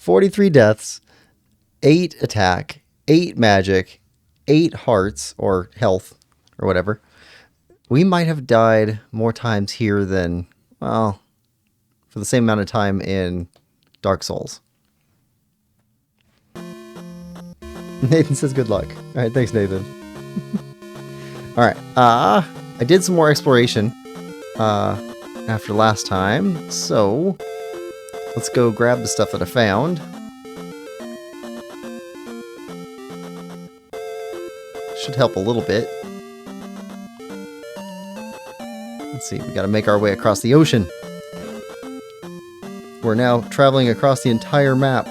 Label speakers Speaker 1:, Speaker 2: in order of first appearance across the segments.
Speaker 1: 43 deaths, 8 attack, 8 magic, 8 hearts or health or whatever. We might have died more times here than, well, for the same amount of time in Dark Souls. Nathan says good luck. All right, thanks, Nathan. All right, I did some more exploration after last time, so let's go grab the stuff that I found. Should help a little bit. Let's see, we gotta make our way across the ocean. We're now traveling across the entire map.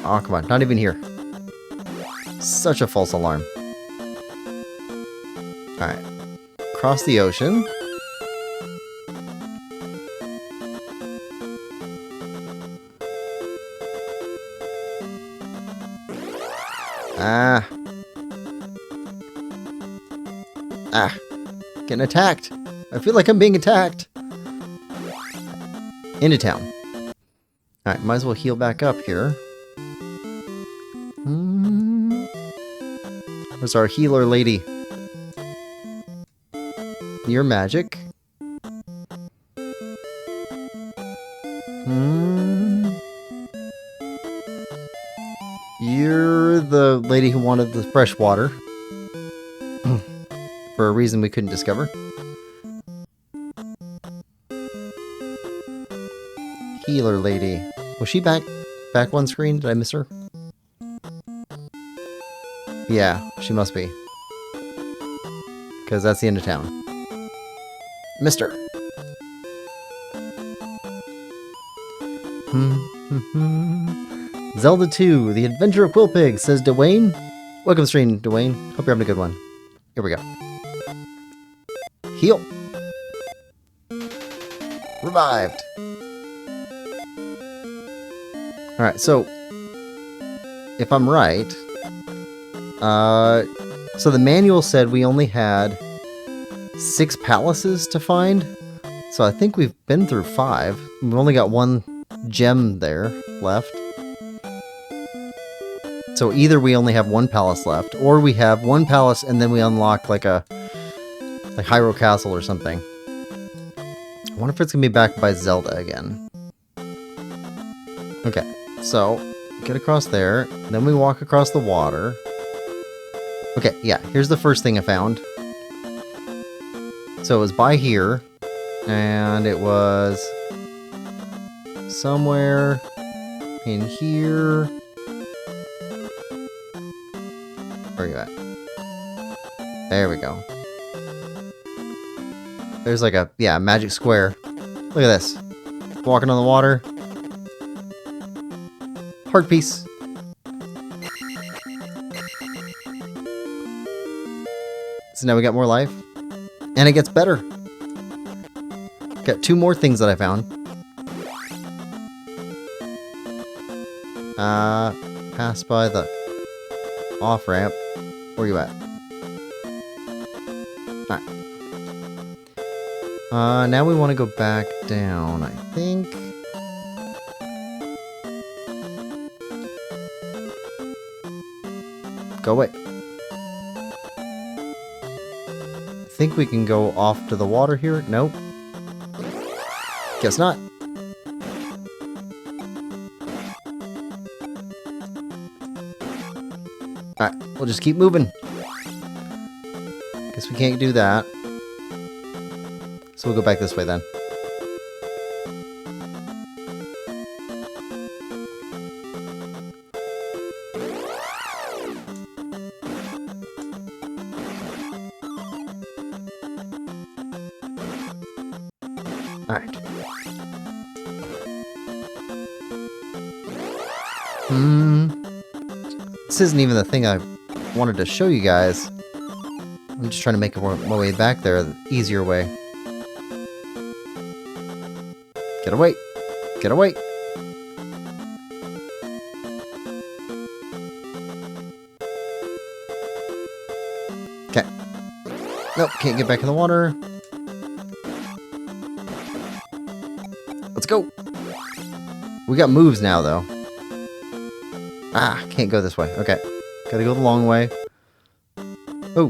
Speaker 1: Oh, come on, not even here. Such a false alarm. Alright. Cross the ocean. Ah. Getting attacked. I feel like I'm being attacked. Into town. Alright, might as well heal back up here. Where's our healer lady? Your magic. You're the lady who wanted the fresh water. For a reason we couldn't discover. Healer lady. Was she back one screen? Did I miss her? Yeah, she must be. Because that's the end of town. Mister. Zelda II, The Adventure of Quillpig, says Dwayne. Welcome to stream, Dwayne. Hope you're having a good one. Here we go. Heal. Revived. Alright, so if I'm right, so the manual said we only had 6 palaces to find. So I think we've been through 5. We've only got 1 gem there left. So either we only have 1 palace left, or we have 1 palace and then we unlock like Hyrule Castle or something. I wonder if it's gonna be backed by Zelda again. Okay, so get across there, then we walk across the water. Okay, yeah, here's the first thing I found. So it was by here, and it was somewhere in here. Where are you at? There we go. There's like a, yeah, magic square. Look at this. Walking on the water. Heart piece. So now we got more life. And it gets better. Got 2 more things that I found. Pass by the off-ramp. Where you at? Alright. Now we want to go back down, I think. Go away. I think we can go off to the water here. Nope. Guess not. Alright, we'll just keep moving. Guess we can't do that. So we'll go back this way then. Alright. This isn't even the thing I wanted to show you guys. I'm just trying to make my way back there the easier way. Get away! Get away! Okay. Nope, can't get back in the water. Let's go. We got moves now, though. Ah, can't go this way. Okay. Gotta go the long way. Oh,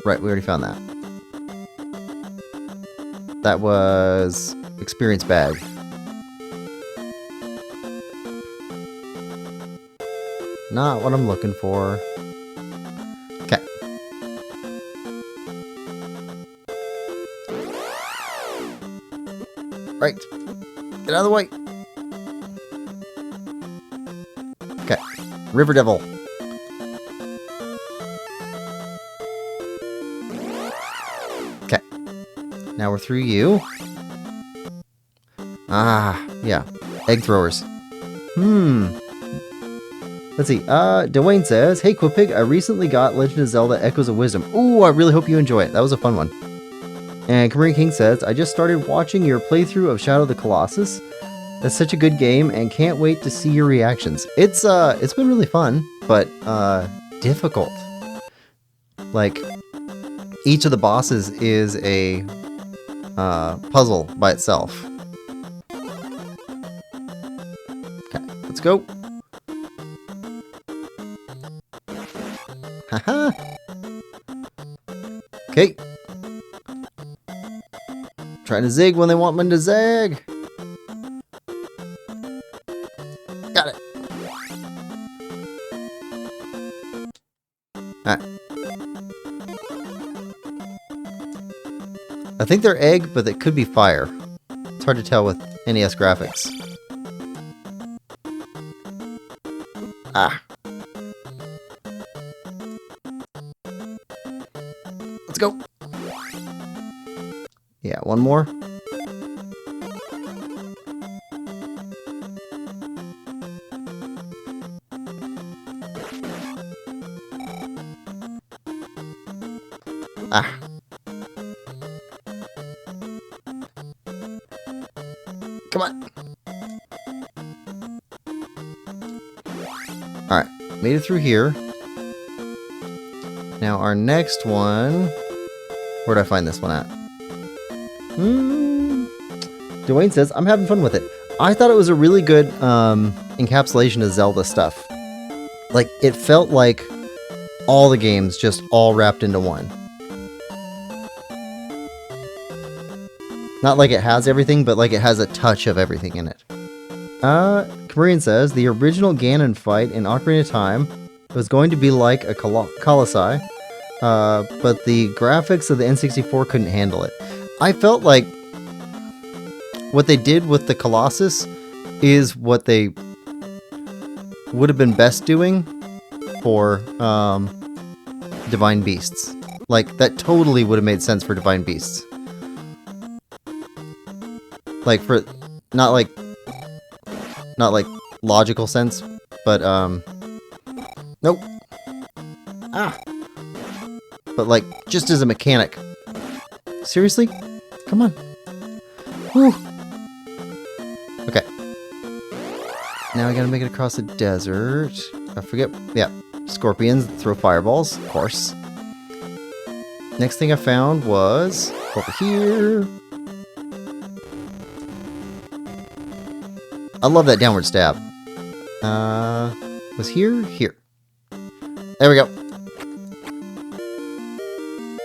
Speaker 1: right. We already found that. That was experience bag. Not what I'm looking for. Okay. Right. Get out of the way. Okay. River Devil. Okay. Now we're through you. Ah, yeah. Egg throwers. Let's see. Dwayne says, "Hey Quillpig, I recently got Legend of Zelda Echoes of Wisdom. Ooh, I really hope you enjoy it. That was a fun one." And Cameron King says, "I just started watching your playthrough of Shadow of the Colossus. That's such a good game and can't wait to see your reactions." It's been really fun, but difficult. Like, each of the bosses is a puzzle by itself. Okay, let's go. Haha. Okay. Trying to zig when they want me to zag. Got it. Alright. I think they're egg, but it could be fire. It's hard to tell with NES graphics. Ah. Let's go. Yeah, one more. Ah. Come on. Alright, made it through here. Now our next one... Where'd I find this one at? Dwayne says, "I'm having fun with it. I thought it was a really good encapsulation of Zelda stuff. Like, it felt like all the games just all wrapped into one. Not like it has everything, but like it has a touch of everything in it." Kamarian says, "The original Ganon fight in Ocarina of Time was going to be like a Colossi, but the graphics of the N64 couldn't handle it." I felt like what they did with the Colossus is what they would have been best doing for Divine Beasts. Like, that totally would have made sense for Divine Beasts. Like, for not like logical sense, but nope. Ah. But like, just as a mechanic. Seriously? Come on. Whew. Okay. Now I gotta make it across the desert. I forget. Yeah. Scorpions throw fireballs, of course. Next thing I found was over here. I love that downward stab. Was here? Here. There we go.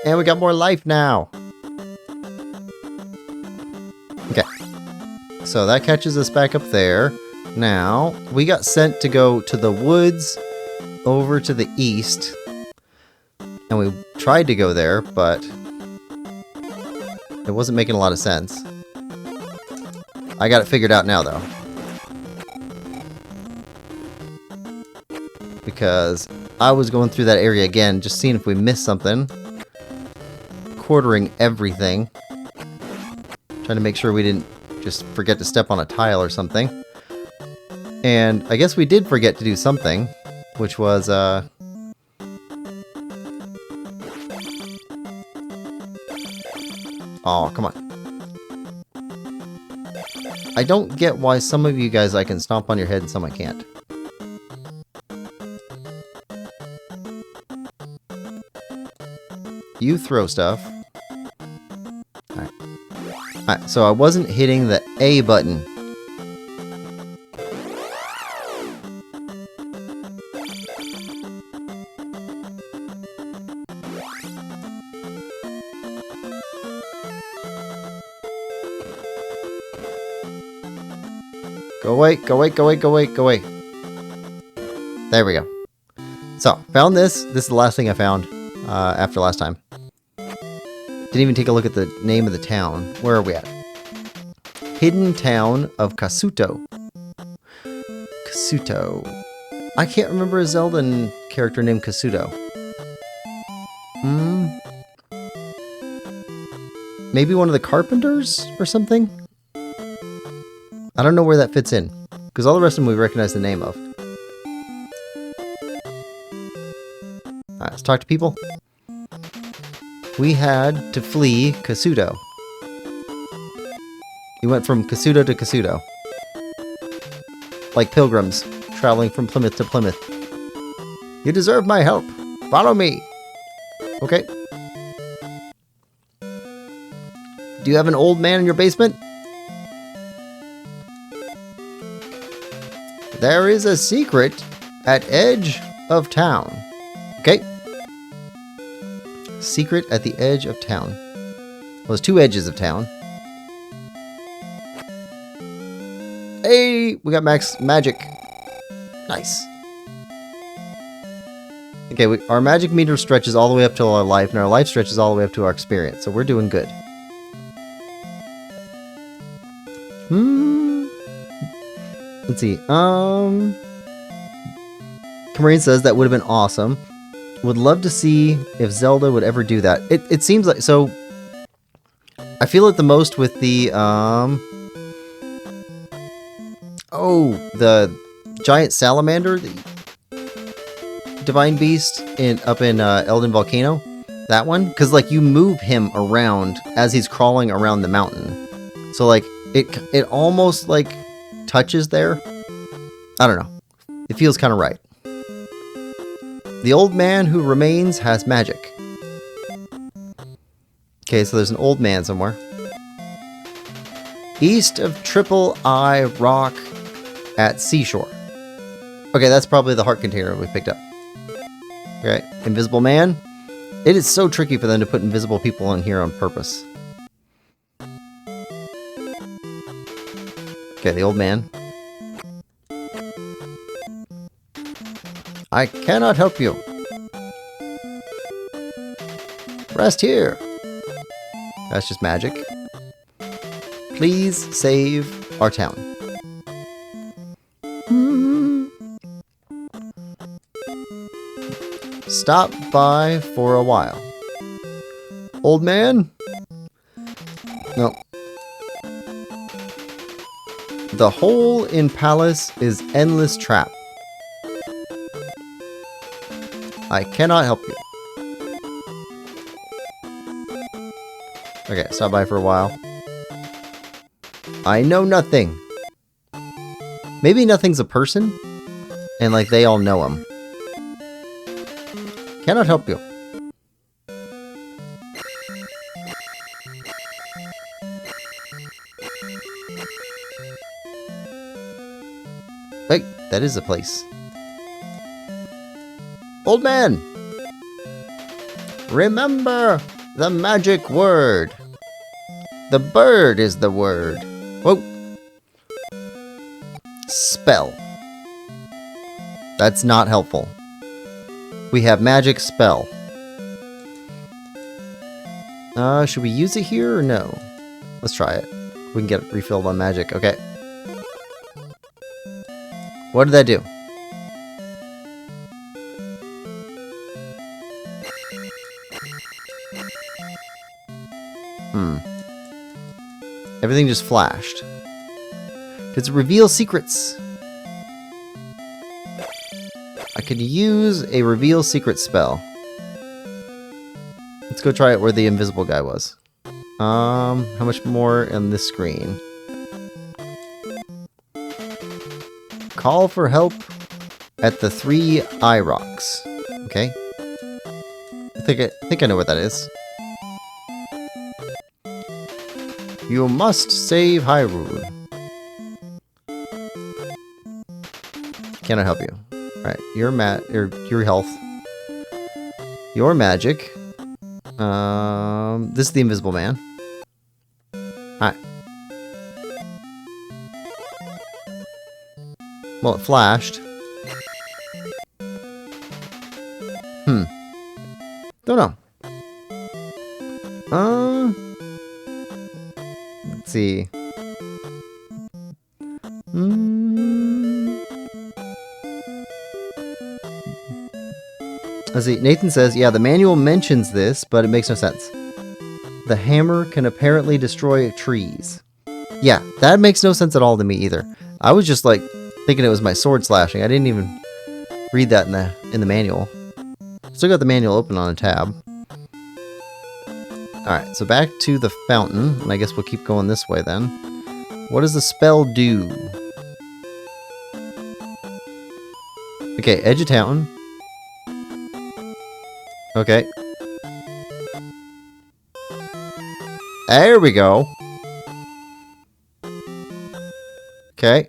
Speaker 1: And we got more life now. Okay. So that catches us back up there. Now, we got sent to go to the woods over to the east. And we tried to go there, but it wasn't making a lot of sense. I got it figured out now, though. Because I was going through that area again, just seeing if we missed something. Quartering everything. Trying to make sure we didn't just forget to step on a tile or something. And I guess we did forget to do something, which was, oh, come on. I don't get why some of you guys I can stomp on your head and some I can't. You throw stuff. Alright. Alright, so I wasn't hitting the A button Go away, go away, go away, go away, go away. There we go. So, found this. This is the last thing I found after last time. Didn't even take a look at the name of the town. Where are we at? Hidden Town of Kasuto. Kasuto. I can't remember a Zelda character named Kasuto. Maybe one of the carpenters or something? I don't know where that fits in. Because all the rest of them we recognize the name of. Alright, let's talk to people. We had to flee Kasuto. We went from Kasuto to Kasuto. Like pilgrims, traveling from Plymouth to Plymouth. You deserve my help. Follow me. Okay. Do you have an old man in your basement? There is a secret at edge of town. Okay. Secret at the edge of town. Well, there's two edges of town. Hey, we got max magic. Nice. Okay, our magic meter stretches all the way up to our life, and our life stretches all the way up to our experience, so we're doing good. Let's see. Camarine says that would have been awesome. Would love to see if Zelda would ever do that. It seems like so. I feel it the most with the the giant salamander, the divine beast up in Elden Volcano. That one, because like you move him around as he's crawling around the mountain. So like it almost like touches there. I don't know. It feels kind of right. The old man who remains has magic. Okay, so there's an old man somewhere. East of Triple I Rock at Seashore. Okay, that's probably the heart container we picked up. Okay, invisible man. It is so tricky for them to put invisible people in here on purpose. Okay, the old man. I cannot help you. Rest here. That's just magic. Please save our town. Stop by for a while. Old man? No. The hole in palace is endless trap. I cannot help you. Okay, stop by for a while. I know nothing. Maybe nothing's a person, and like they all know him. Cannot help you. Wait, that is a place. Old man! Remember the magic word. The bird is the word. Whoa. Spell. That's not helpful. We have magic spell. Should we use it here or no? Let's try it. We can get it refilled on magic. Okay. What did that do? Everything just flashed. Does it reveal secrets? I could use a reveal secret spell. Let's go try it where the invisible guy was. How much more on this screen? Call for help at the 3 eye rocks. Okay. I think I know what that is. You must save Hyrule. Can I help you? Alright, your health. Your magic. This is the invisible man. Alright. Well, it flashed. Don't know. Let's see. Let's see. Nathan says, yeah, the manual mentions this, but it makes no sense. The hammer can apparently destroy trees. Yeah, that makes no sense at all to me either. I was just like thinking it was my sword slashing. I didn't even read that in the manual. Still got the manual open on a tab. Alright, so back to the fountain, and I guess we'll keep going this way then. What does the spell do? Okay, edge of town. Okay. There we go. Okay.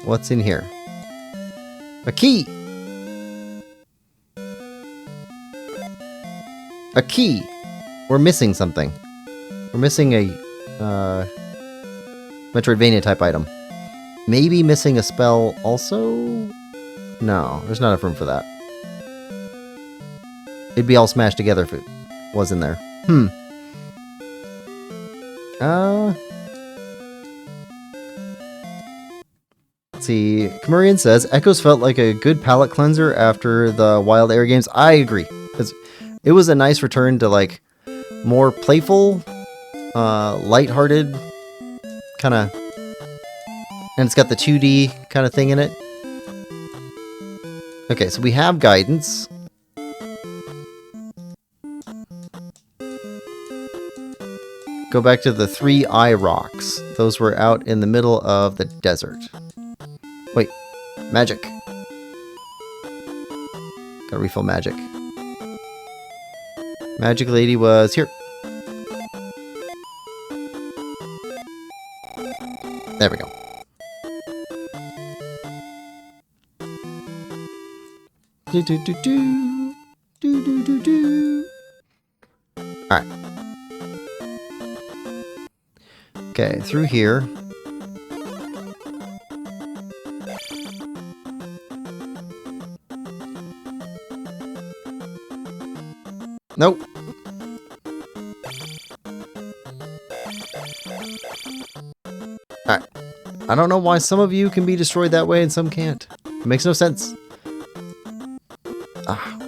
Speaker 1: What's in here? A key! A key! We're missing something. We're missing a Metroidvania type item. Maybe missing a spell also? No, there's not enough room for that. It'd be all smashed together if it was in there. Let's see. Kamurian says, Echoes felt like a good palate cleanser after the Wild Air games. I agree. It was a nice return to like more playful, lighthearted kind of, and it's got the 2D kind of thing in it. Okay, so we have guidance. Go back to the 3 eye rocks. Those were out in the middle of the desert. Wait, magic. Gotta refill magic. Magic lady was here. There we go. Do do do do do do do do. All right. Okay, through here. Nope. Alright. I don't know why some of you can be destroyed that way and some can't. It makes no sense. Ah.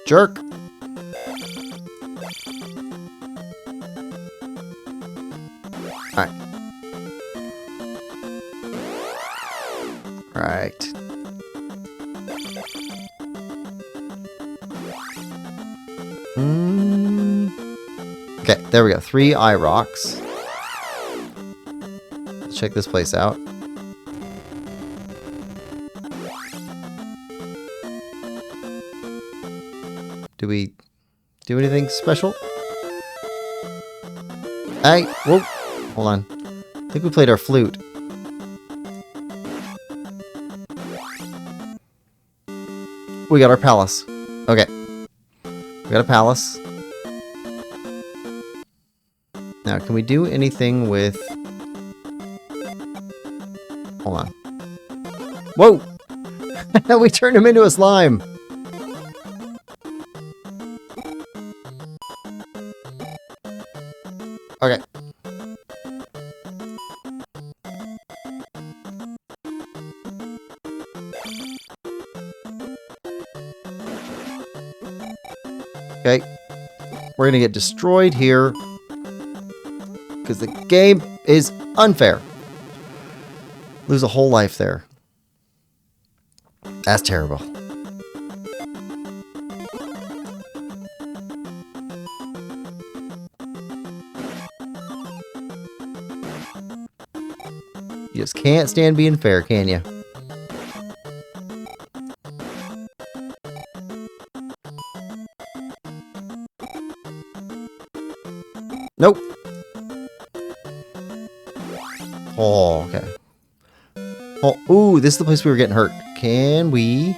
Speaker 1: Jerk. Alright. Right. Okay, there we go. 3 eye rocks. Let's check this place out. Do we do anything special? Hey, whoa, hold on. I think we played our flute. We got our palace. Okay. We got a palace. Now, can we do anything with... Hold on. Whoa! We turned him into a slime! Okay. Okay. We're gonna get destroyed here. Because the game is unfair. Lose a whole life there. That's terrible. You just can't stand being fair, can you? Nope. Oh, okay. Oh, ooh, this is the place we were getting hurt. Can we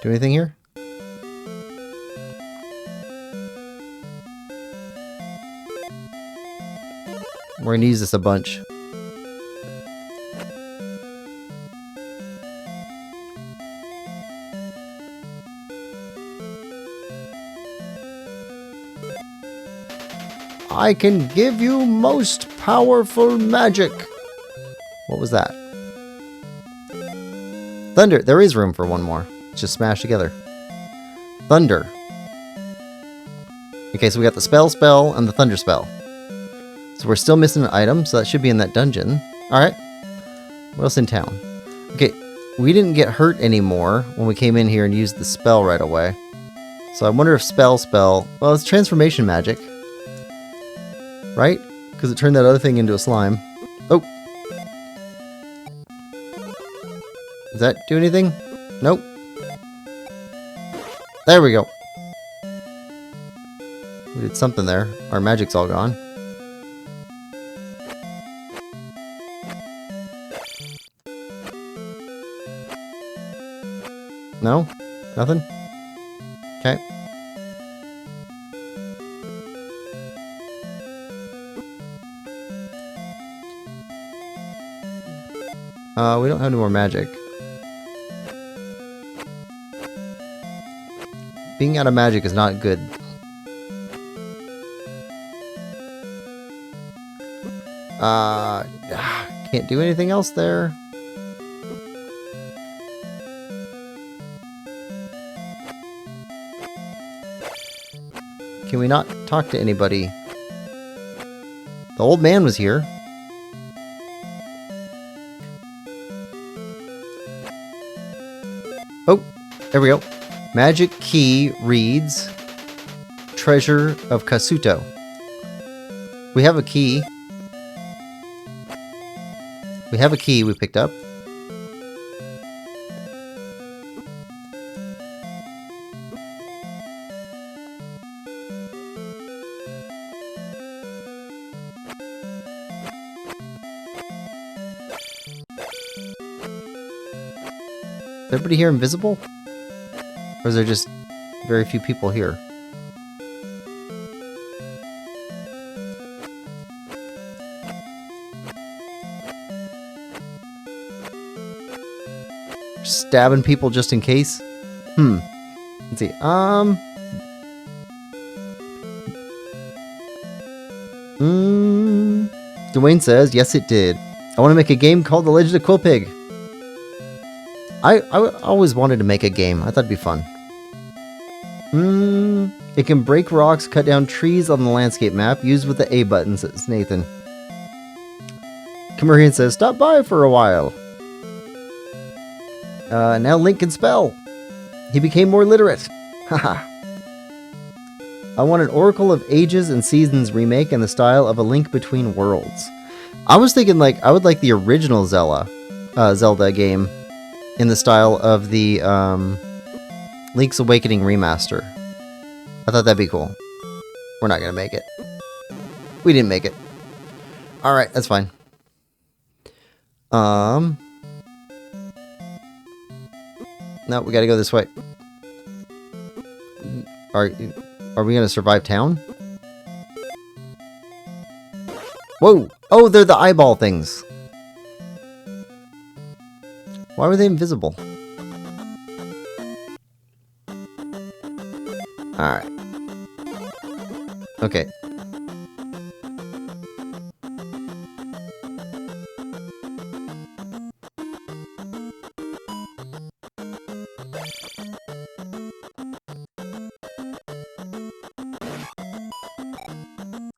Speaker 1: do anything here? We're gonna use this a bunch. I can give you most powerful magic. What was that? Thunder. There is room for one more. Let's just smash together. Thunder. Okay, so we got the spell, and the thunder spell. So we're still missing an item, so that should be in that dungeon. Alright. What else in town? Okay, we didn't get hurt anymore when we came in here and used the spell right away. So I wonder if spell... Well, it's transformation magic. Right? Because it turned that other thing into a slime. Oh! Does that do anything? Nope. There we go. We did something there. Our magic's all gone. No? Nothing? Okay. We don't have any more magic. Being out of magic is not good. Can't do anything else there. Can we not talk to anybody? The old man was here. Oh, there we go. Magic key reads Treasure of Kasuto. We have a key. We have a key we picked up. Is everybody here invisible? Or is there just very few people here? Stabbing people just in case? Let's see. Dwayne says, yes it did. I want to make a game called The Legend of Quillpig. I always wanted to make a game. I thought it'd be fun. It can break rocks, cut down trees on the landscape map, used with the A button, says Nathan. Camarian says, stop by for a while. Now Link can spell. He became more literate. Haha. I want an Oracle of Ages and Seasons remake in the style of A Link Between Worlds. I was thinking like I would like the original Zelda game in the style of the Link's Awakening remaster. I thought that'd be cool. We're not gonna make it. We didn't make it. Alright, that's fine. No, we gotta go this way. Are we gonna survive town? Whoa! Oh, they're the eyeball things. Why were they invisible? Alright. Okay.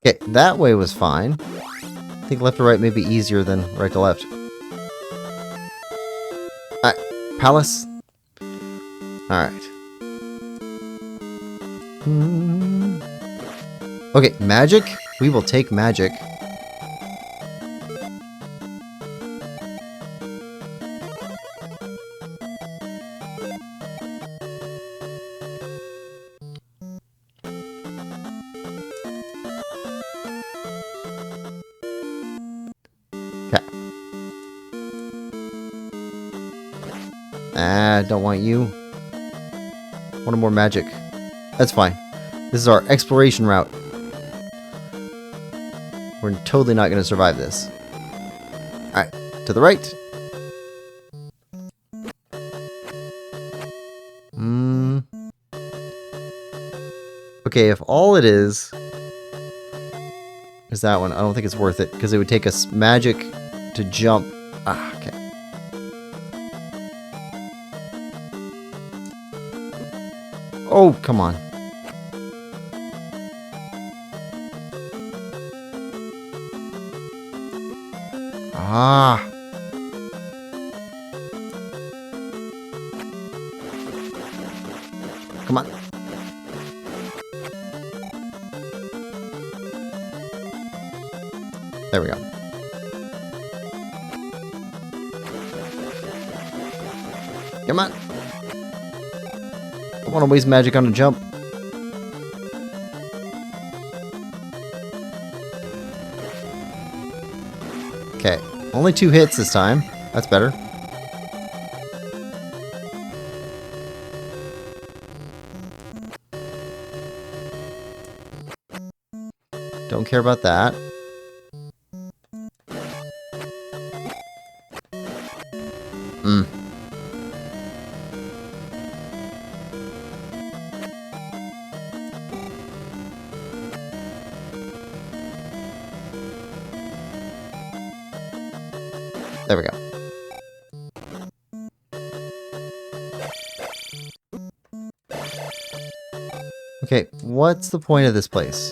Speaker 1: Okay, that way was fine. I think left to right may be easier than right to left. Alright, palace. Alright. Okay, magic. We will take magic. Don't want you. Want more magic. That's fine. This is our exploration route. We're totally not going to survive this. Alright, to the right. Okay, if all it is that one, I don't think it's worth it, because it would take us magic to jump. Ah, okay. Oh, come on. Ah. Come on. There we go. Come on. I don't want to waste magic on a jump. Okay. Only 2 hits this time. That's better. Don't care about that. There we go. Okay, what's the point of this place?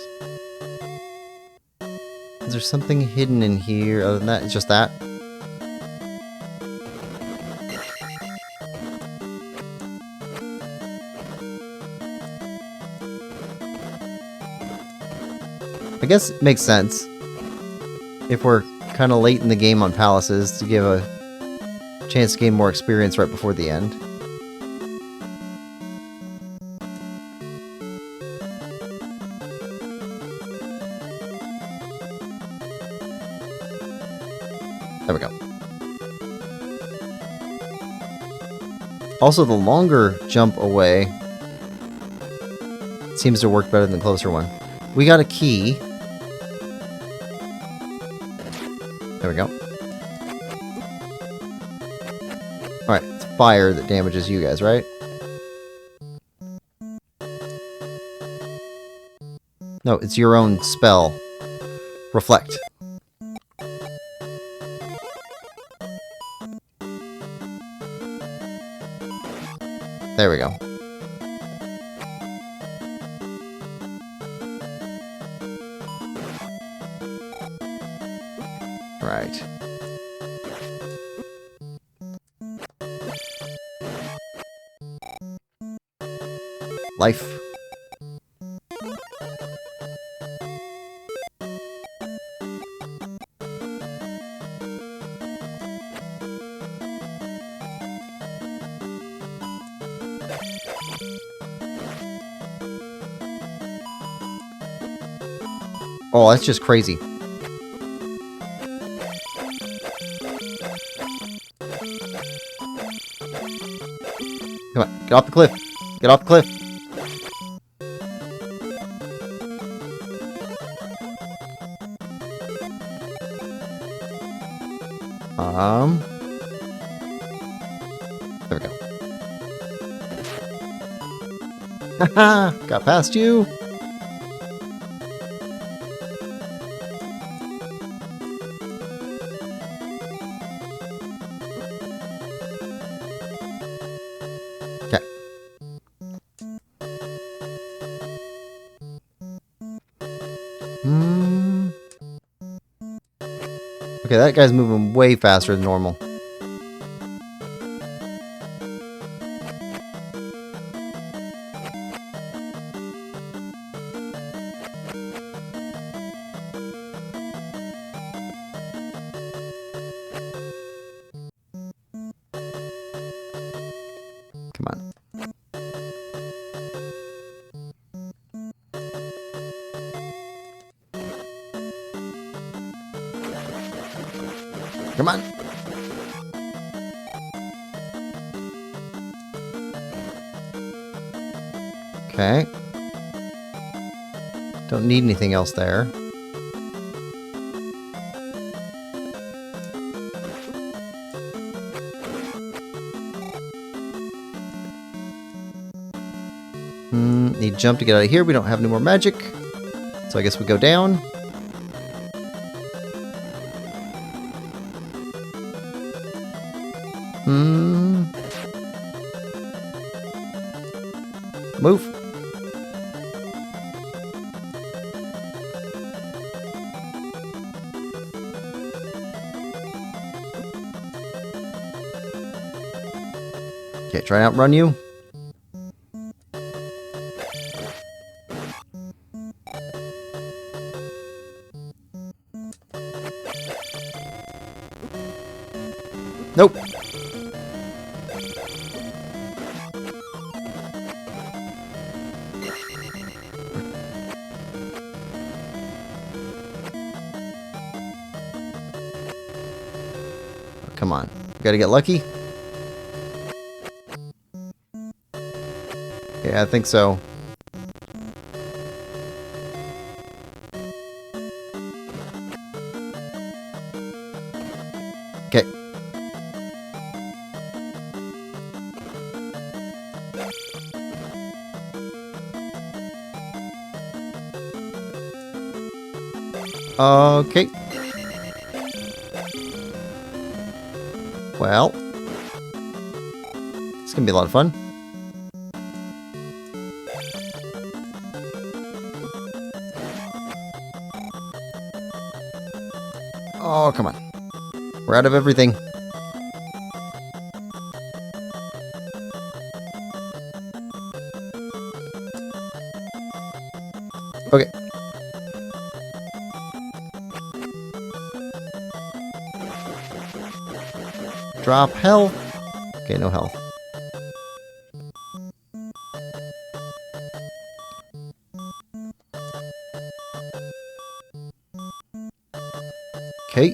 Speaker 1: Is there something hidden in here other than that? It's just that? I guess it makes sense if we're kind of late in the game on palaces to give a chance to gain more experience right before the end. There we go. Also, the longer jump away seems to work better than the closer one. We got a key. There we go. Alright, it's fire that damages you guys, right? No, it's your own spell. Reflect. There we go. Right. Life. Oh, that's just crazy. Come on, get off the cliff. Get off the cliff. There we go. Haha, got past you. Okay. Okay, that guy's moving way faster than normal. Come on. Come on. Okay. Don't need anything else there. Need to jump to get out of here. We don't have any more magic. So I guess we go down. Move. Okay, try and outrun you. Nope. Come on. We gotta get lucky. Yeah, I think so. Okay. Okay. Well, it's gonna be a lot of fun. Oh, come on. We're out of everything. Okay. Drop health. Okay, no health. Okay.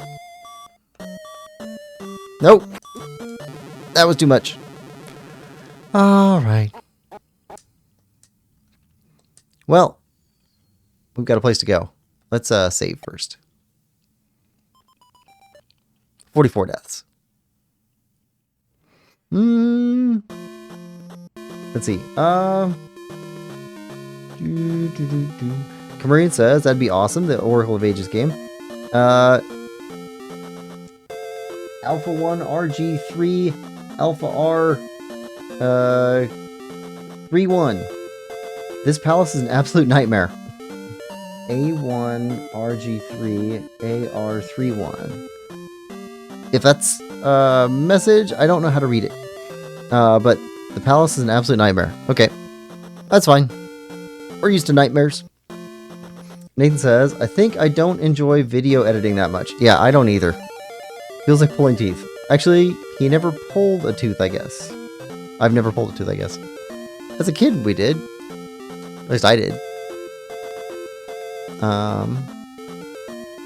Speaker 1: Nope. That was too much. Alright. Well, we've got a place to go. Let's save first. 44 deaths. Let's see. Camarian says that'd be awesome. The Oracle of Ages game. Alpha 1 RG3 Alpha R 31. This palace is an absolute nightmare. A1 RG3 AR31. If that's a message, I don't know how to read it. But the palace is an absolute nightmare. Okay. That's fine. We're used to nightmares. Nathan says, I think I don't enjoy video editing that much. Yeah, I don't either. Feels like pulling teeth. Actually, he never pulled a tooth, I guess. I've never pulled a tooth, I guess. As a kid, we did. At least I did.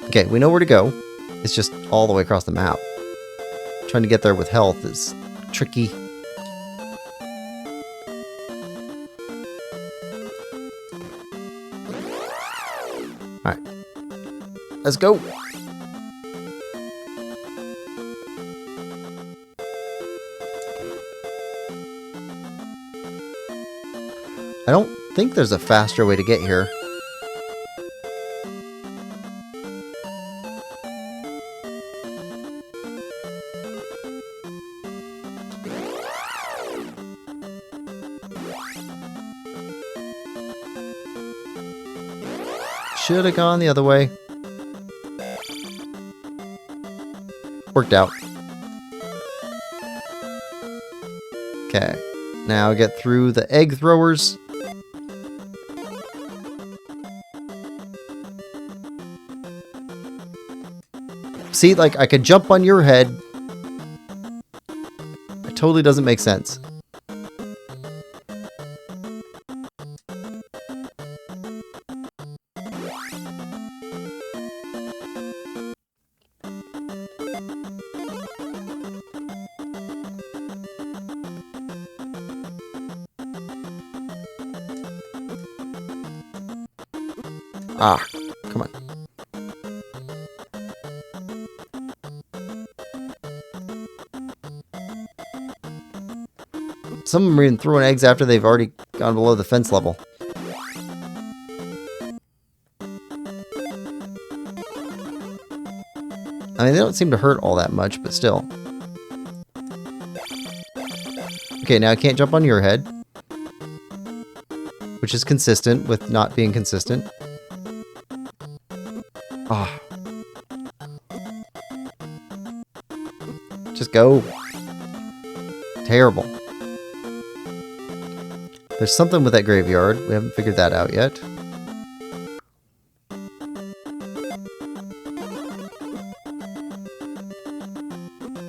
Speaker 1: Okay, we know where to go. It's just all the way across the map. Trying to get there with health is tricky. Alright. Let's go. I don't think there's a faster way to get here. Should have gone the other way. Worked out. Okay. Now get through the egg throwers. See, like, I could jump on your head. It totally doesn't make sense. Ah, come on. Some of them are even throwing eggs after they've already gone below the fence level. I mean, they don't seem to hurt all that much, but still. Okay, now I can't jump on your head. Which is consistent with not being consistent. Ah. Just go. Terrible. There's something with that graveyard. We haven't figured that out yet.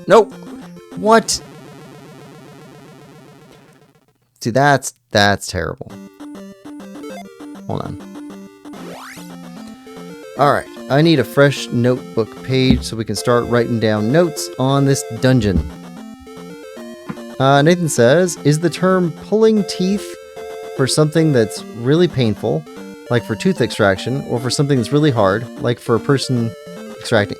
Speaker 1: Nope. What? See, that's terrible. Hold on. Alright, I need a fresh notebook page so we can start writing down notes on this dungeon. Nathan says, is the term pulling teeth for something that's really painful, like for tooth extraction, or for something that's really hard, like for a person extracting?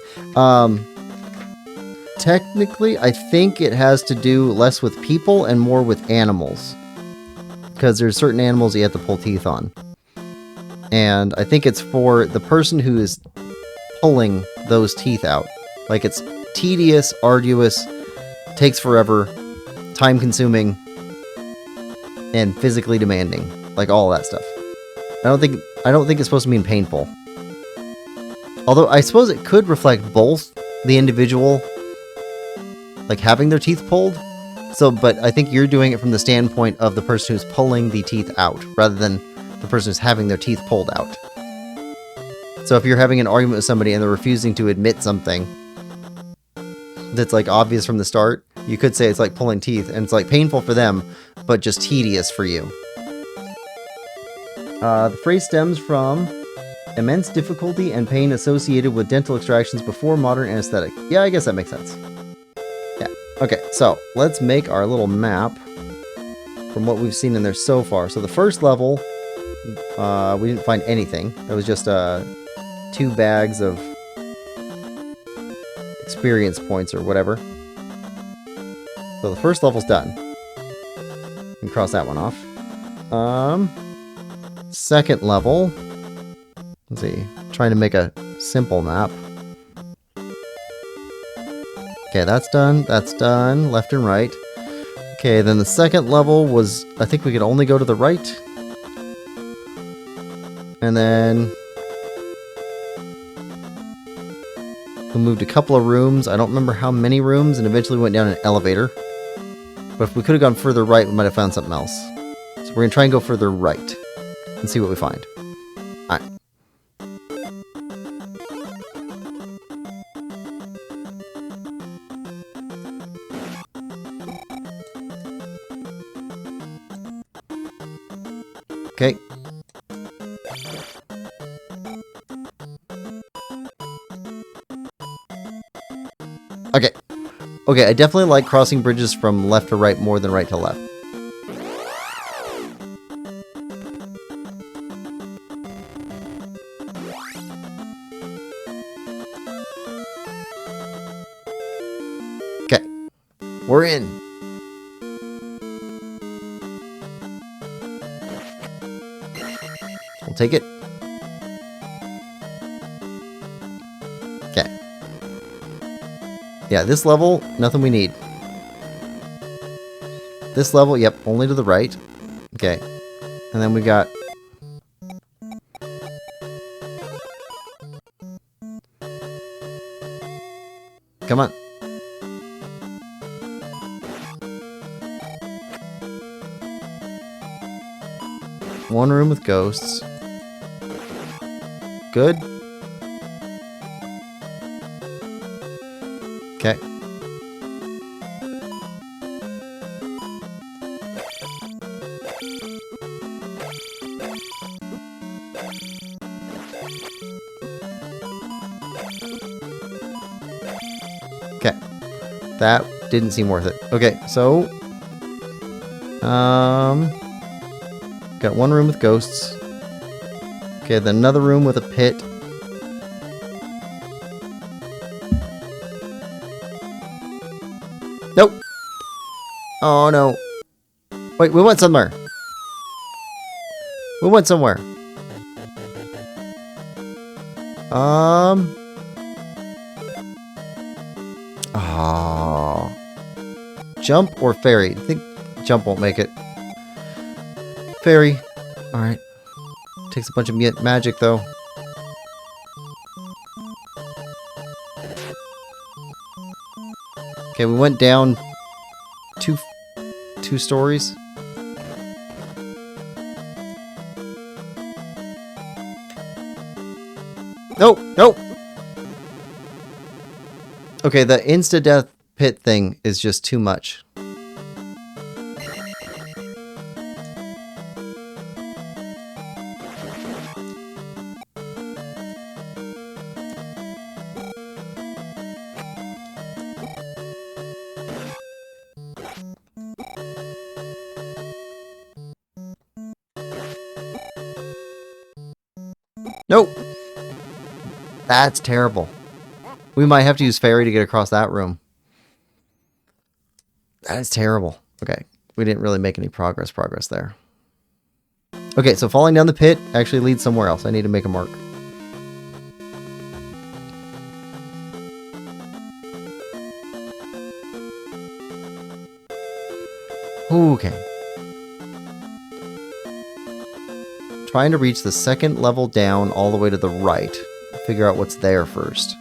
Speaker 1: Technically, I think it has to do less with people and more with animals. Because there's certain animals you have to pull teeth on. And I think it's for the person who is pulling those teeth out. Like, it's tedious, arduous, takes forever, time-consuming, and physically demanding. Like, all that stuff. I don't think it's supposed to mean painful. Although, I suppose it could reflect both the individual, like, having their teeth pulled. So, but I think you're doing it from the standpoint of the person who's pulling the teeth out, rather than the person who's having their teeth pulled out. So if you're having an argument with somebody and they're refusing to admit something that's like obvious from the start, you could say it's like pulling teeth, and it's like painful for them, but just tedious for you. The phrase stems from immense difficulty and pain associated with dental extractions before modern anesthetic. Yeah, I guess that makes sense. Yeah. Okay, so let's make our little map from what we've seen in there so far. So the first level, we didn't find anything. It was just 2 bags of experience points or whatever. So the first level's done. You can cross that one off. Second level. Let's see. Trying to make a simple map. Okay, that's done. That's done. Left and right. Okay, then the second level was, I think we could only go to the right. And then we moved a couple of rooms. I don't remember how many rooms, and eventually went down an elevator. But if we could have gone further right, we might have found something else. So we're going to try and go further right and see what we find. Alright. Okay. Okay. Okay, I definitely like crossing bridges from left to right more than right to left. Okay. We're in. We'll take it. Okay. Yeah, this level, nothing we need. This level, yep, only to the right. Okay. And then we got... Come on. One room with ghosts. Good. Okay. Okay. That didn't seem worth it. Okay, so got one room with ghosts. Okay, then another room with a pit. Nope. Oh no. Wait, we went somewhere. We went somewhere. Oh. Jump or fairy? I think jump won't make it. Fairy. Alright. Takes a bunch of magic, though. Okay, we went down two stories. Nope, nope. Okay, the insta-death pit thing is just too much. Nope. That's terrible. We might have to use fairy to get across that room. That is terrible. Okay, we didn't really make any progress there. Okay, so falling down the pit actually leads somewhere else. I need to make a mark. Okay. Trying to reach the second level down all the way to the right. Figure out what's there first.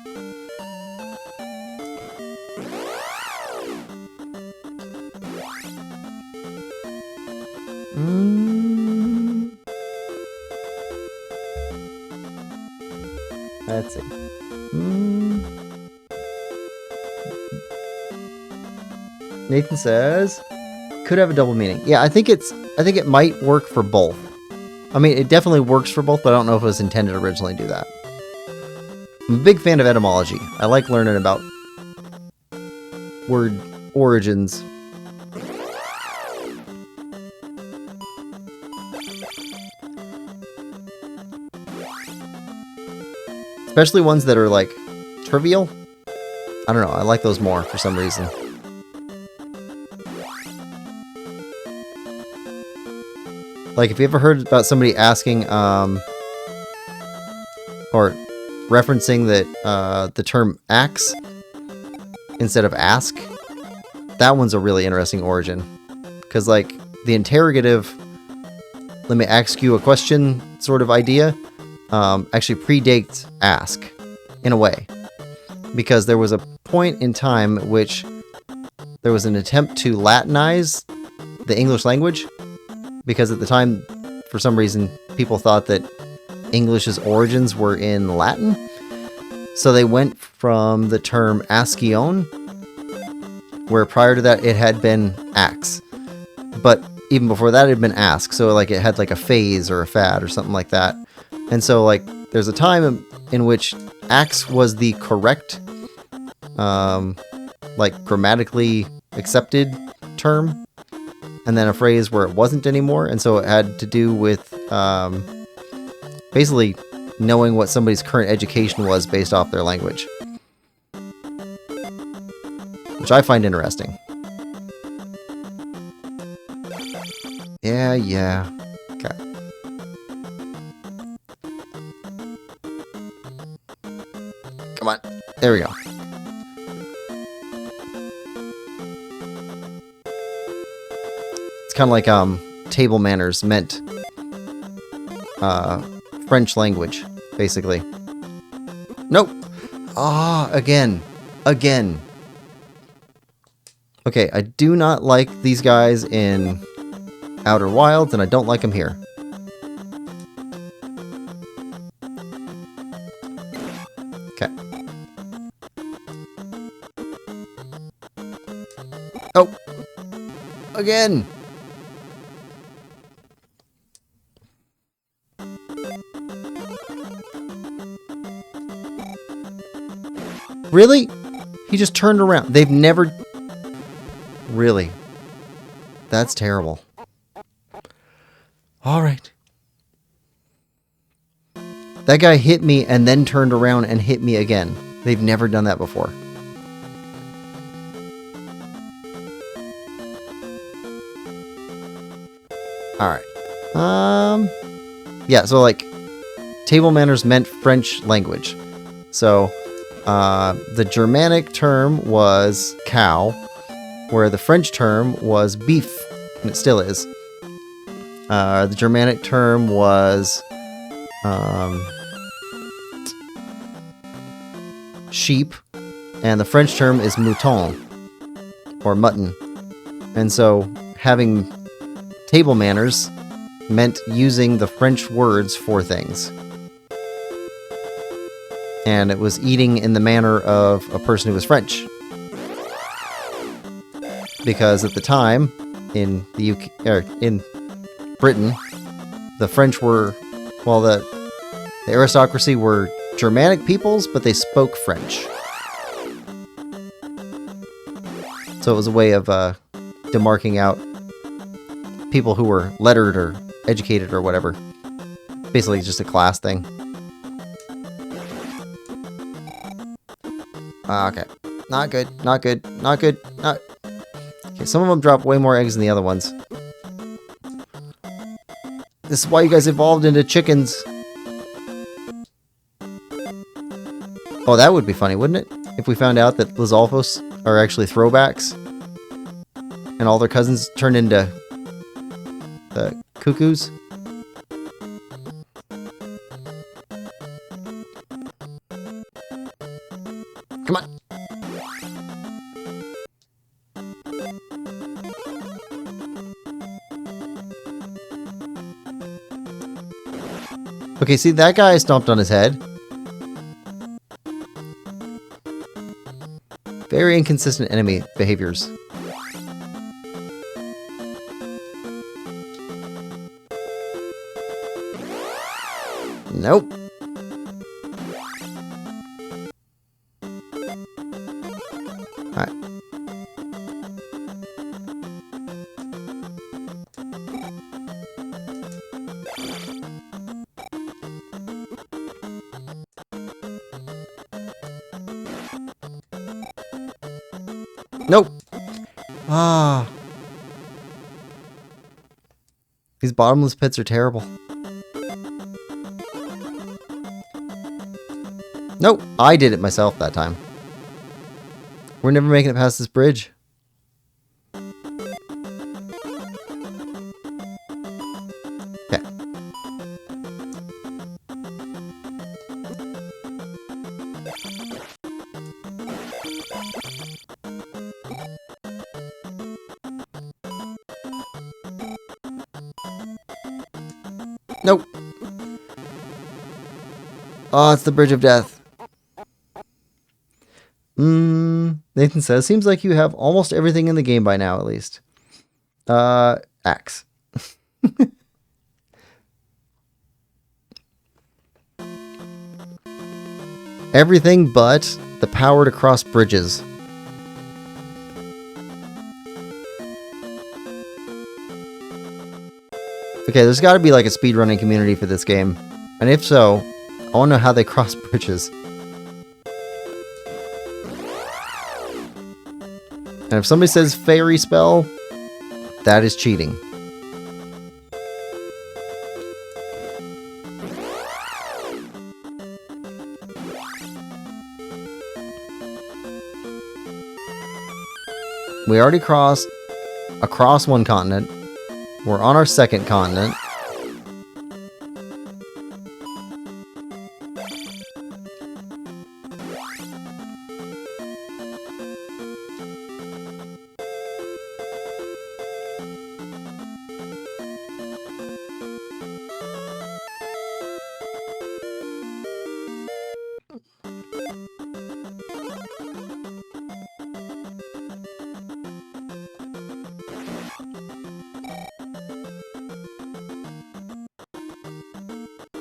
Speaker 1: Let's see. Nathan says, could have a double meaning. Yeah, I think it might work for both. I mean, it definitely works for both, but I don't know if it was intended to originally do that. I'm a big fan of etymology. I like learning about word origins. Especially ones that are, like, trivial. I don't know, I like those more for some reason. Like, if you ever heard about somebody asking, or referencing that, the term axe instead of ask, that one's a really interesting origin. Because, like, the interrogative, let me ask you a question sort of idea, actually predates ask, in a way. Because there was a point in time at which there was an attempt to Latinize the English language. Because at the time, for some reason, people thought that English's origins were in Latin. So they went from the term ascion, where prior to that it had been ax. But even before that it had been ask. So like it had like a phase or a fad or something like that. And so like there's a time in which ax was the correct, like grammatically accepted term. And then a phrase where it wasn't anymore, and so it had to do with basically knowing what somebody's current education was based off their language. Which I find interesting. Yeah. Okay. Come on. There we go. Kind of like table manners meant French language, basically. Nope. Again. Okay, I do not like these guys in Outer Wilds, and I don't like them here. Okay. Oh! Again! Really? He just turned around. They've never... Really? That's terrible. Alright. That guy hit me and then turned around and hit me again. They've never done that before. Alright. Yeah, so like table manners meant French language. So the Germanic term was cow, where the French term was beef, and it still is. The Germanic term was sheep, and the French term is mouton, or mutton. And so having table manners meant using the French words for things. And it was eating in the manner of a person who was French. Because at the time, in the UK, or in Britain, the French were, well, the aristocracy were Germanic peoples, but they spoke French. So it was a way of demarking out people who were lettered or educated or whatever. Basically just a class thing. Okay. Not good. Not good. Not good. Not... Okay, some of them drop way more eggs than the other ones. This is why you guys evolved into chickens. Oh, that would be funny, wouldn't it? If we found out that Lizalfos are actually throwbacks. And all their cousins turned into the cuckoos. Come on. Okay, see, that guy stomped on his head. Very inconsistent enemy behaviors. Nope. Alright. Nope. Ah. These bottomless pits are terrible. Nope, I did it myself that time. We're never making it past this bridge. Okay. Nope. Oh, it's the Bridge of Death. Nathan says, seems like you have almost everything in the game by now, at least. Axe. Everything but the power to cross bridges. Okay, there's got to be like a speedrunning community for this game. And if so, I want to know how they cross bridges. And if somebody says fairy spell, that is cheating. We already crossed across one continent. We're on our second continent.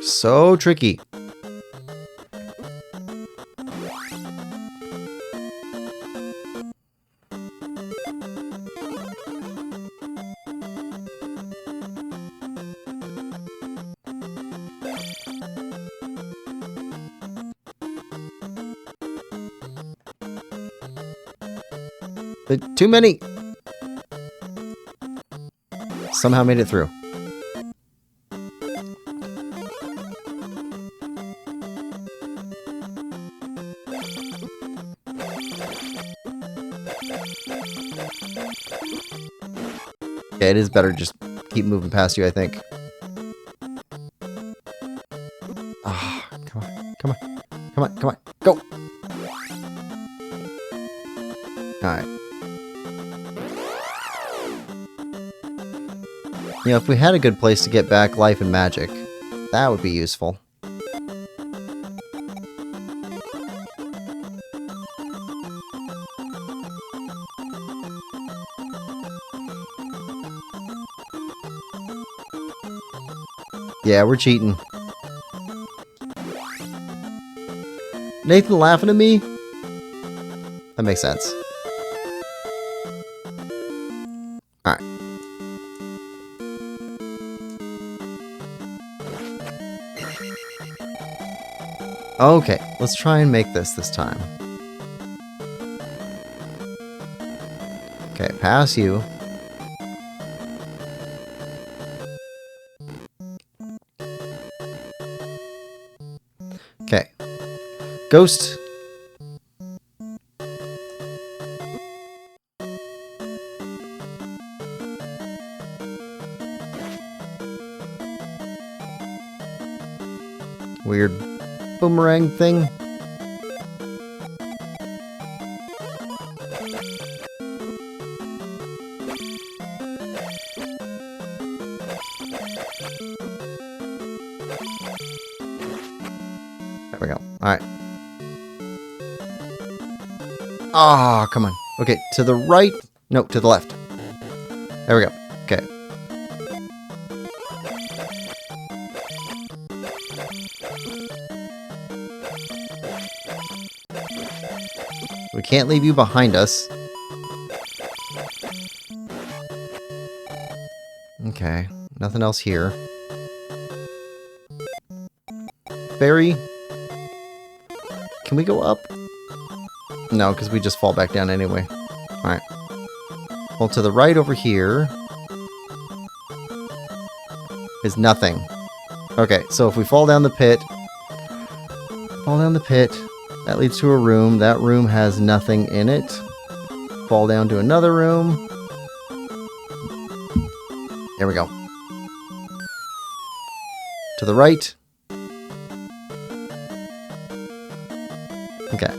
Speaker 1: So tricky. But too many. Somehow made it through. Yeah, it is better to just keep moving past you, I think. Ah, come on, come on, come on, come on, go! Alright. You know, if we had a good place to get back life and magic, that would be useful. Yeah, we're cheating. Nathan laughing at me? That makes sense. Alright. Okay, let's try and make this time. Okay, pass you. Okay. Ghost. Weird boomerang thing. There we go. Alright. Ah, oh, come on. Okay, to the right. No, to the left. There we go. Okay. We can't leave you behind us. Okay. Nothing else here. Fairy. Can we go up? No, because we just fall back down anyway. Alright. Well, to the right over here is nothing. Okay, so if we fall down the pit, that leads to a room. That room has nothing in it. Fall down to another room. There we go. To the right. Okay.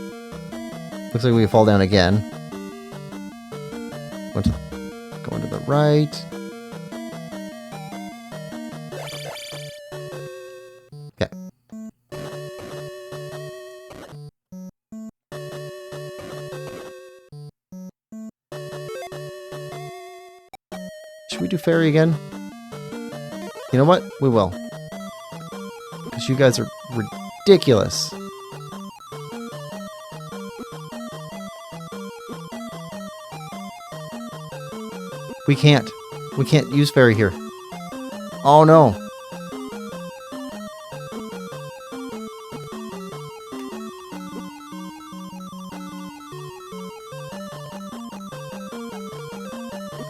Speaker 1: Looks like we fall down again. Going to the right. Okay. Should we do fairy again? You know what? We will. Because you guys are ridiculous. We can't. We can't use fairy here. Oh no.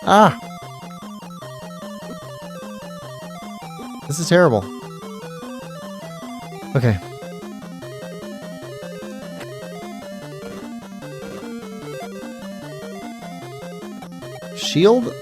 Speaker 1: Ah. This is terrible. Okay. Shield?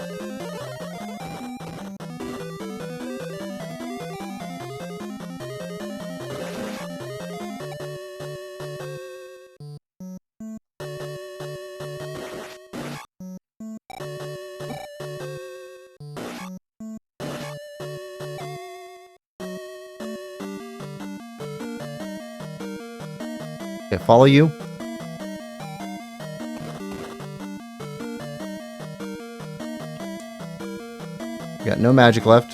Speaker 1: Okay, follow you. Got no magic left.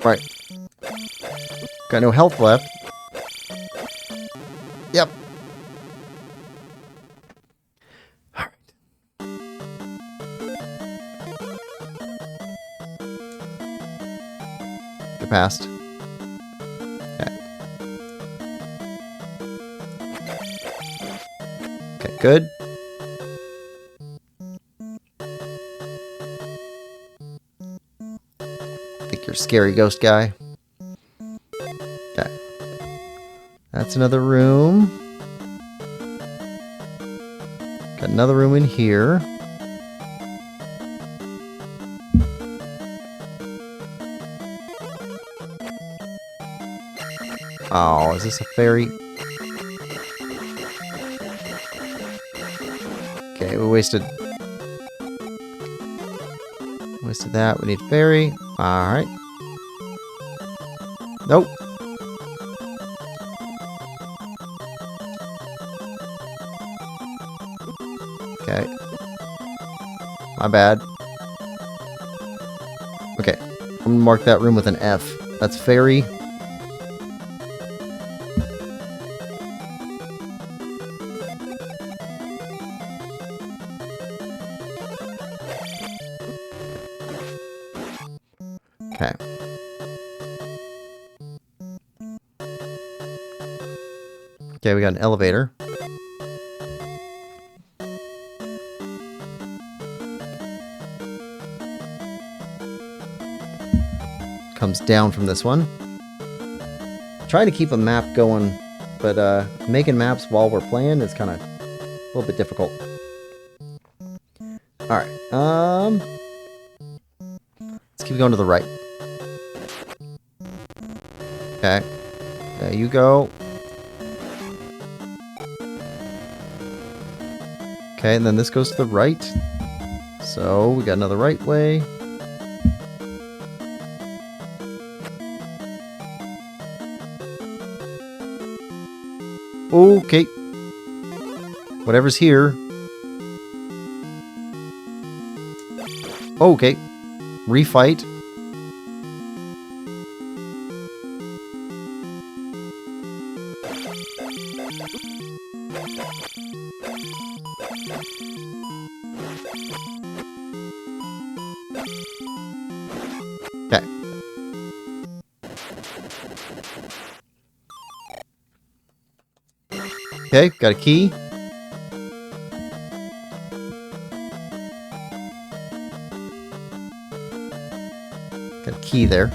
Speaker 1: Right. Got no health left. Yep. Alright. You're passed. Okay. Okay, good. I think you're a scary ghost guy. Okay. That's another room. Got another room in here. Oh, is this a fairy? Okay, we wasted that. We need fairy. Alright. Nope. Okay. My bad. Okay. I'm gonna mark that room with an F. That's fairy. Okay. Okay, we got an elevator. Comes down from this one. Trying to keep a map going, but making maps while we're playing is kind of a little bit difficult. Alright, let's keep going to the right. Okay. There you go. Okay, and then this goes to the right. So, we got another right way. Okay. Whatever's here. Okay. Refight. Okay. Okay, got a key. Got a key there.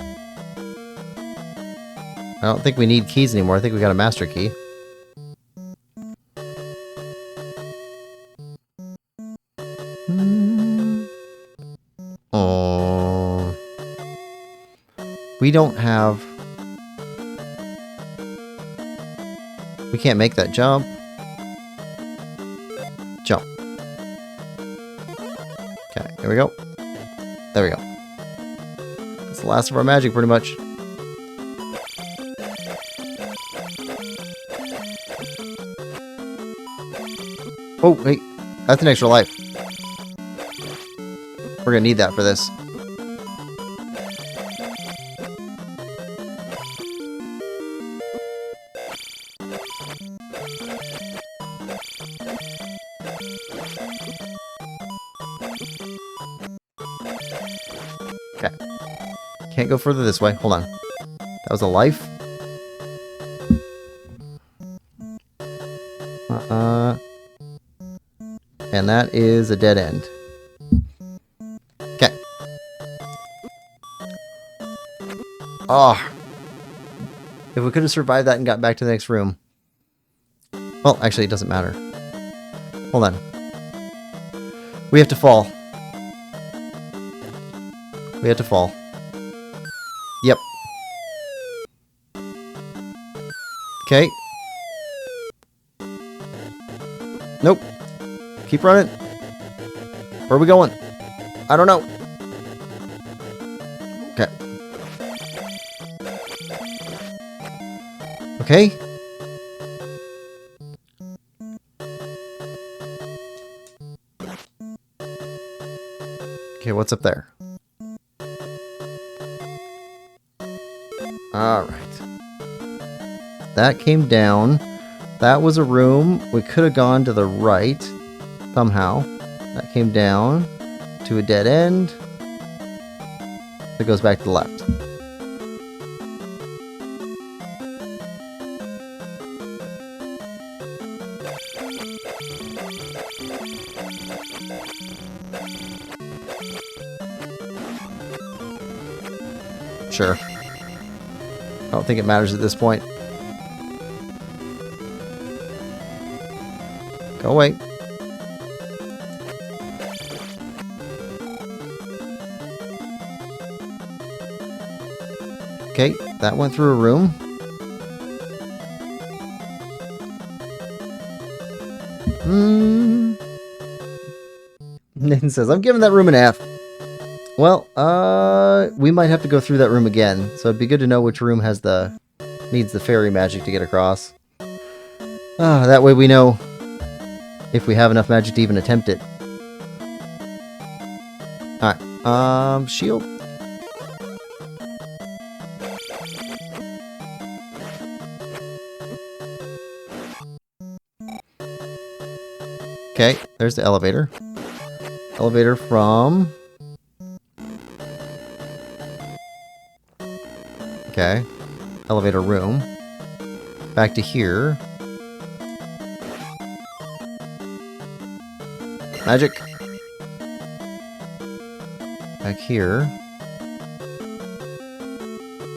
Speaker 1: I don't think we need keys anymore. I think we got a master key. Oh. We don't have... We can't make that jump. Jump. Okay, here we go. There we go. That's the last of our magic, pretty much. Oh, wait. That's an extra life. We're gonna need that for this. Okay. Can't go further this way. Hold on. That was a life? And that is a dead end. Okay. Oh. If we could have survived that and got back to the next room. Well, actually, it doesn't matter. Hold on. We have to fall. We have to fall. Yep. Okay. Nope. Keep running. Where are we going? I don't know. Okay. Okay. Okay, what's up there? Alright. That came down. That was a room. We could have gone to the right. Somehow. That came down to a dead end. It goes back to the left. Sure. I don't think it matters at this point. Go away. Okay, that went through a room. Nathan says, I'm giving that room an F. Well, we might have to go through that room again, so it'd be good to know which room needs the fairy magic to get across. That way we know if we have enough magic to even attempt it. Alright, shield. Okay, there's the elevator. Elevator from... Okay. Elevator room. Back to here. Magic. Back here.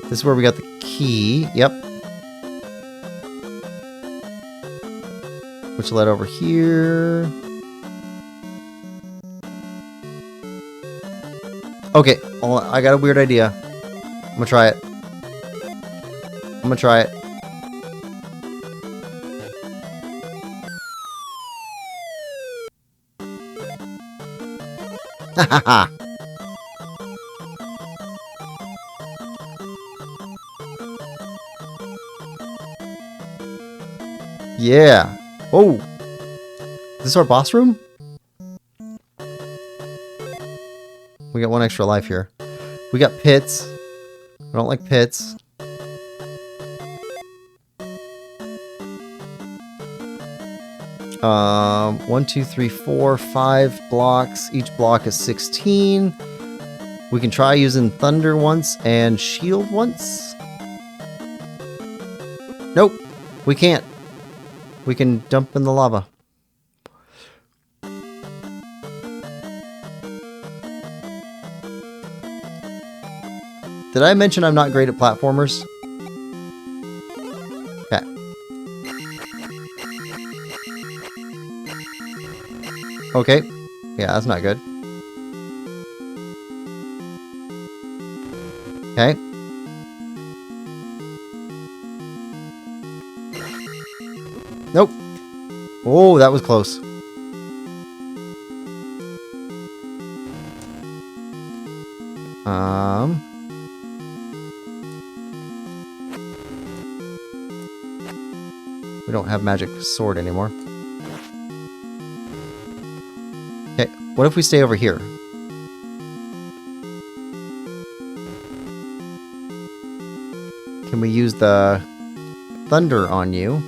Speaker 1: This is where we got the key. Yep. Which led over here. Okay, I got a weird idea. I'm gonna try it. I'm gonna try it. Hahaha. Yeah. Oh. Is this our boss room? We got one extra life here. We got pits. I don't like pits. One, two, three, four, 5 blocks. Each block is 16. We can try using thunder once and shield once. Nope. We can't. We can dump in the lava. Did I mention I'm not great at platformers? Okay. Okay. Yeah, that's not good. Okay. Nope. Oh, that was close. We don't have magic sword anymore. Okay, what if we stay over here? Can we use the thunder on you?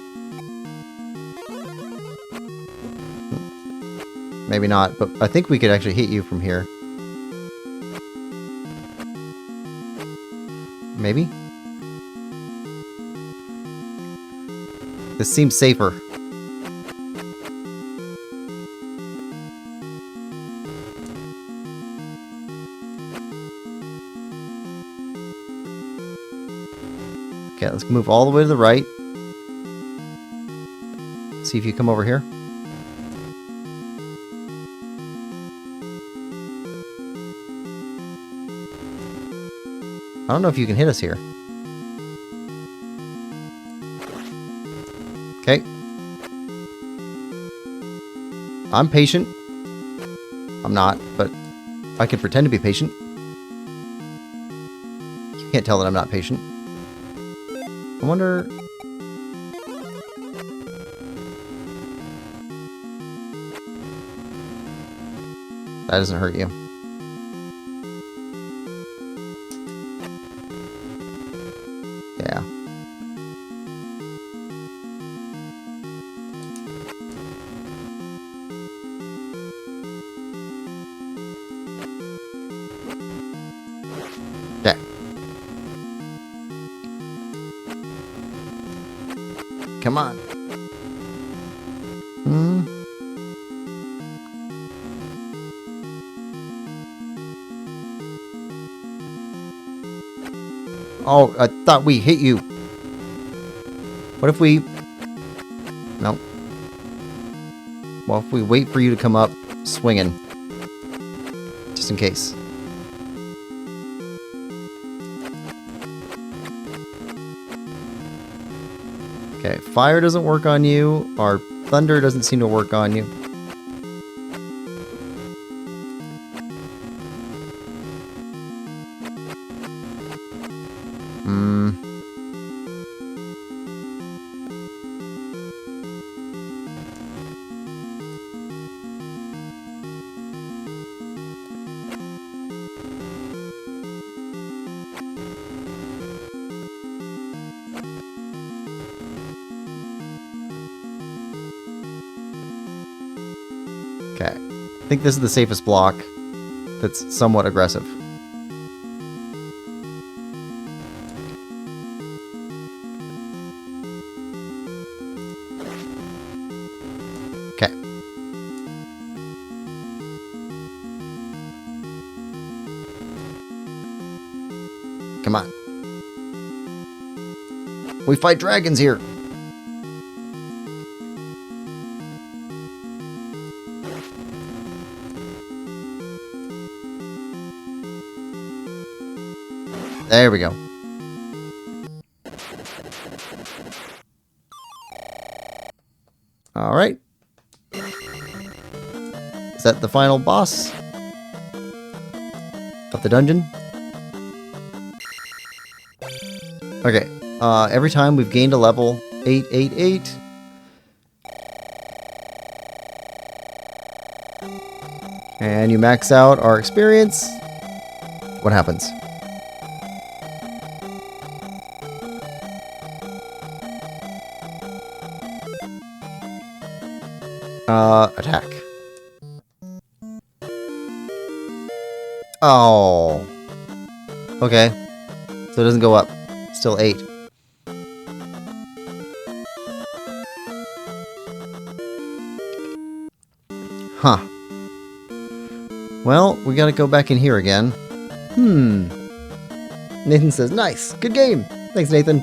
Speaker 1: Maybe not, but I think we could actually hit you from here. Maybe? This seems safer. Okay, let's move all the way to the right. See if you come over here. I don't know if you can hit us here. Okay. I'm patient. I'm not, but I can pretend to be patient. You can't tell that I'm not patient. I wonder... That doesn't hurt you. Yeah. Okay. Come on. Oh, I thought we hit you. What if we... No. Well, if we wait for you to come up swinging. Just in case. Okay, fire doesn't work on you. Our thunder doesn't seem to work on you. Okay. I think this is the safest block that's somewhat aggressive. Okay. Come on. We fight dragons here. There we go. All right. Is that the final boss of the dungeon? Okay. Every time we've gained a level, 888. And you max out our experience. What happens? Attack. Oh. Okay. So it doesn't go up. Still 8. Huh. Well, we gotta go back in here again. Nathan says, nice. Good game. Thanks, Nathan.